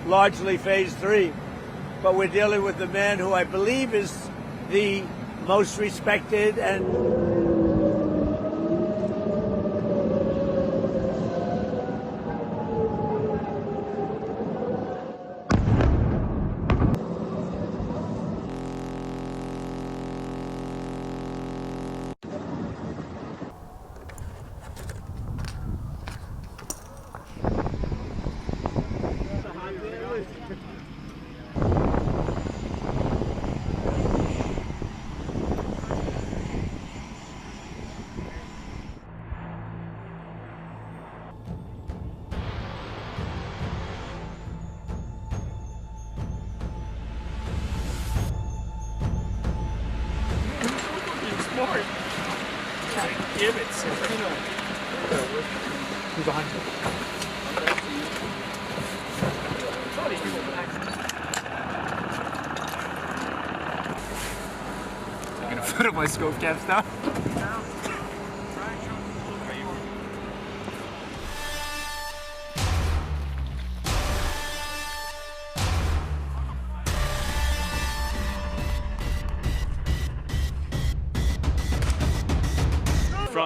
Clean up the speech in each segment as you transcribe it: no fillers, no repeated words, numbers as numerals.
largely phase 3. But we're dealing with the man who I believe is the most respected and Give it, sir. Who's behind you? I'm gonna put up my scope caps now.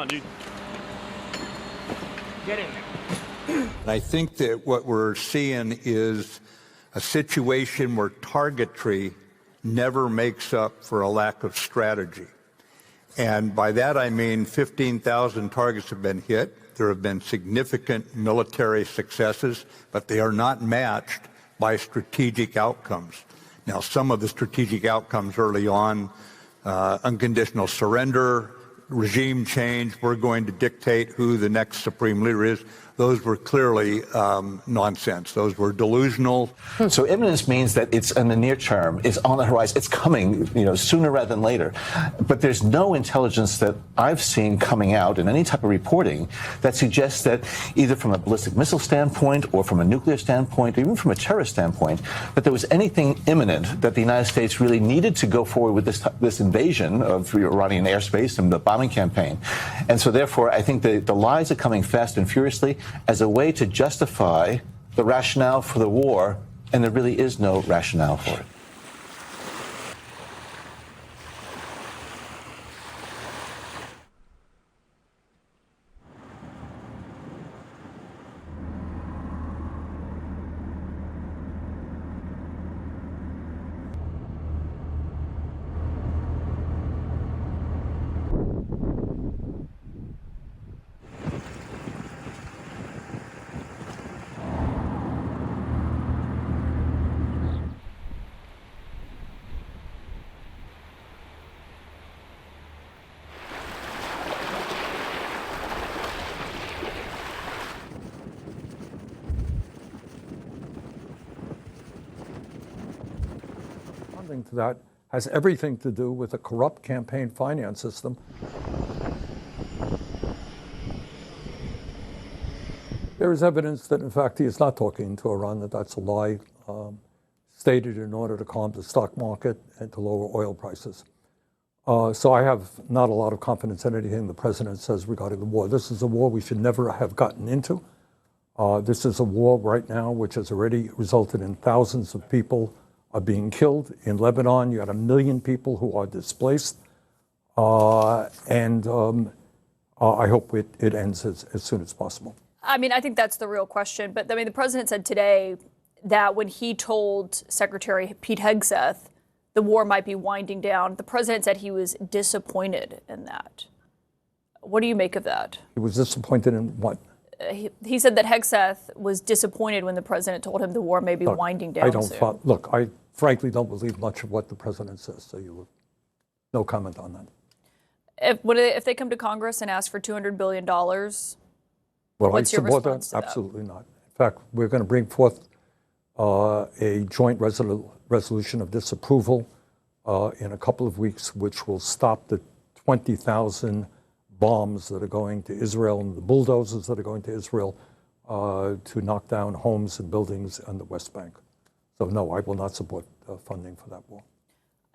Dude. Get in there. I think that what we're seeing is a situation where targetry never makes up for a lack of strategy. And by that I mean 15,000 targets have been hit. There have been significant military successes, but they are not matched by strategic outcomes. Now, some of the strategic outcomes early on, unconditional surrender, regime change, we're going to dictate who the next supreme leader is. Those were clearly nonsense. Those were delusional. So imminence means that it's in the near term, it's on the horizon, it's coming, sooner rather than later. But there's no intelligence that I've seen coming out in any type of reporting that suggests that either from a ballistic missile standpoint or from a nuclear standpoint, or even from a terrorist standpoint, that there was anything imminent that the United States really needed to go forward with this invasion of Iranian airspace and the bombing campaign. And so therefore, I think the lies are coming fast and furiously as a way to justify the rationale for the war, and there really is no rationale for it. To that has everything to do with a corrupt campaign finance system. There is evidence that, in fact, he is not talking to Iran, that's a lie, stated in order to calm the stock market and to lower oil prices. So I have not a lot of confidence in anything the president says regarding the war. This is a war we should never have gotten into. This is a war right now which has already resulted in thousands of people are being killed. In Lebanon, you had 1 million people who are displaced. I hope it ends as soon as possible. I mean, I think that's the real question. But I mean, the president said today that when he told Secretary Pete Hegseth the war might be winding down, the president said he was disappointed in that. What do you make of that? He was disappointed in what? He said that Hegseth was disappointed when the president told him the war may be winding down soon. Look, I frankly don't believe much of what the president says, so no comment on that. If they come to Congress and ask for $200 billion, what's your response to that? Absolutely not. In fact, we're going to bring forth a joint resolution of disapproval in a couple of weeks, which will stop the 20,000 bombs that are going to Israel and the bulldozers that are going to Israel to knock down homes and buildings on the West Bank. So no, I will not support funding for that war.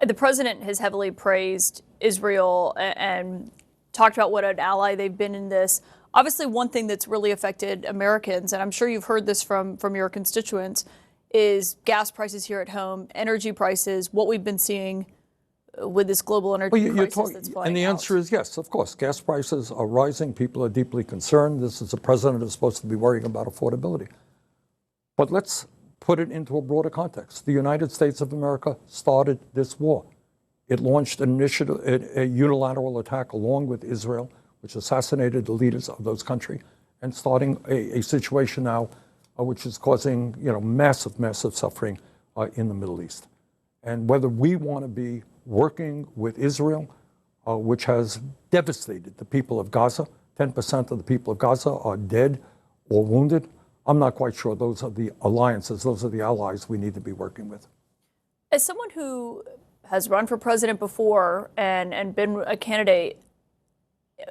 The president has heavily praised Israel and talked about what an ally they've been in this. Obviously, one thing that's really affected Americans, and I'm sure you've heard this from your constituents, is gas prices here at home, energy prices, what we've been seeing with this global energy crisis that's playing out? And the answer is yes, of course. Gas prices are rising. People are deeply concerned. This is a president who's supposed to be worrying about affordability. But let's put it into a broader context. The United States of America started this war. It launched an initiative, a unilateral attack along with Israel, which assassinated the leaders of those countries, and starting a situation now which is causing massive suffering in the Middle East. And whether we want to be working with Israel, which has devastated the people of Gaza, 10% of the people of Gaza are dead or wounded, I'm not quite sure those are the alliances, those are the allies we need to be working with. As someone who has run for president before and been a candidate,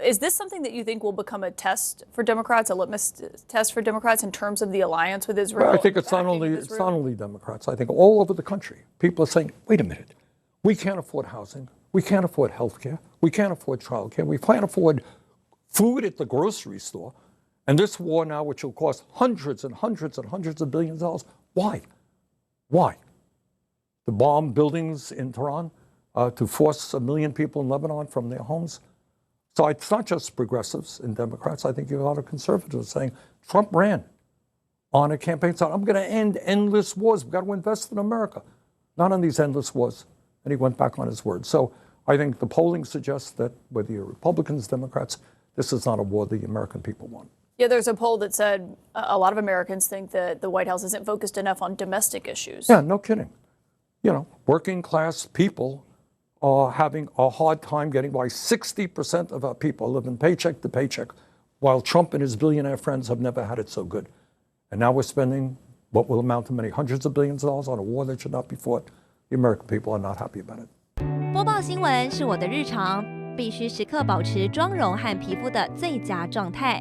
is this something that you think will become a test for Democrats, a litmus test for Democrats in terms of the alliance with Israel? Well, I think it's not only Democrats. I think all over the country, people are saying, wait a minute, we can't afford housing, we can't afford health care, we can't afford child care, we can't afford food at the grocery store. And this war now, which will cost hundreds and hundreds and hundreds of billions of dollars, why? Why? To bomb buildings in Tehran, to force 1 million people in Lebanon from their homes. So it's not just progressives and Democrats. I think you have a lot of conservatives saying Trump ran on a campaign saying, I'm going to end endless wars. We've got to invest in America, not on these endless wars. And he went back on his word. So I think the polling suggests that whether you're Republicans, Democrats, this is not a war the American people want. Yeah, there's a poll that said a lot of Americans think that the White House isn't focused enough on domestic issues. Yeah, no kidding. Working class people are having a hard time getting by. 60% of our people live in paycheck to paycheck, while Trump and his billionaire friends have never had it so good. And now we're spending what will amount to many hundreds of billions of dollars on a war that should not be fought. The American people are not happy about it. 播报新闻是我的日常，必须时刻保持妆容和皮肤的最佳状态。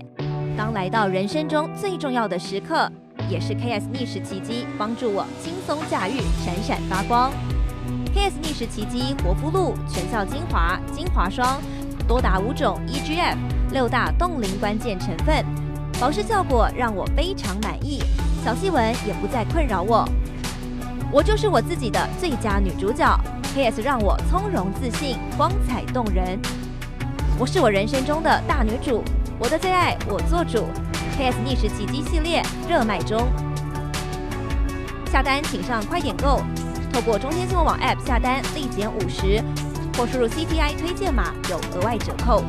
当来到人生中最重要的时刻，也是 KS 逆时奇迹帮助我轻松驾驭，闪闪发光。KS 逆时奇迹活肤露全效精华、精华霜，多达5种 EGF 6大冻龄关键成分，保湿效果让我非常满意，小细纹也不再困扰我。我就是我自己的最佳女主角 ，KS 让我从容自信，光彩动人。我是我人生中的大女主。我的最爱，我做主。KS 逆时奇迹系列热卖中，下单请上快点购，透过中天新闻网 App 下单立减50，或输入 CTI 推荐码有额外折扣。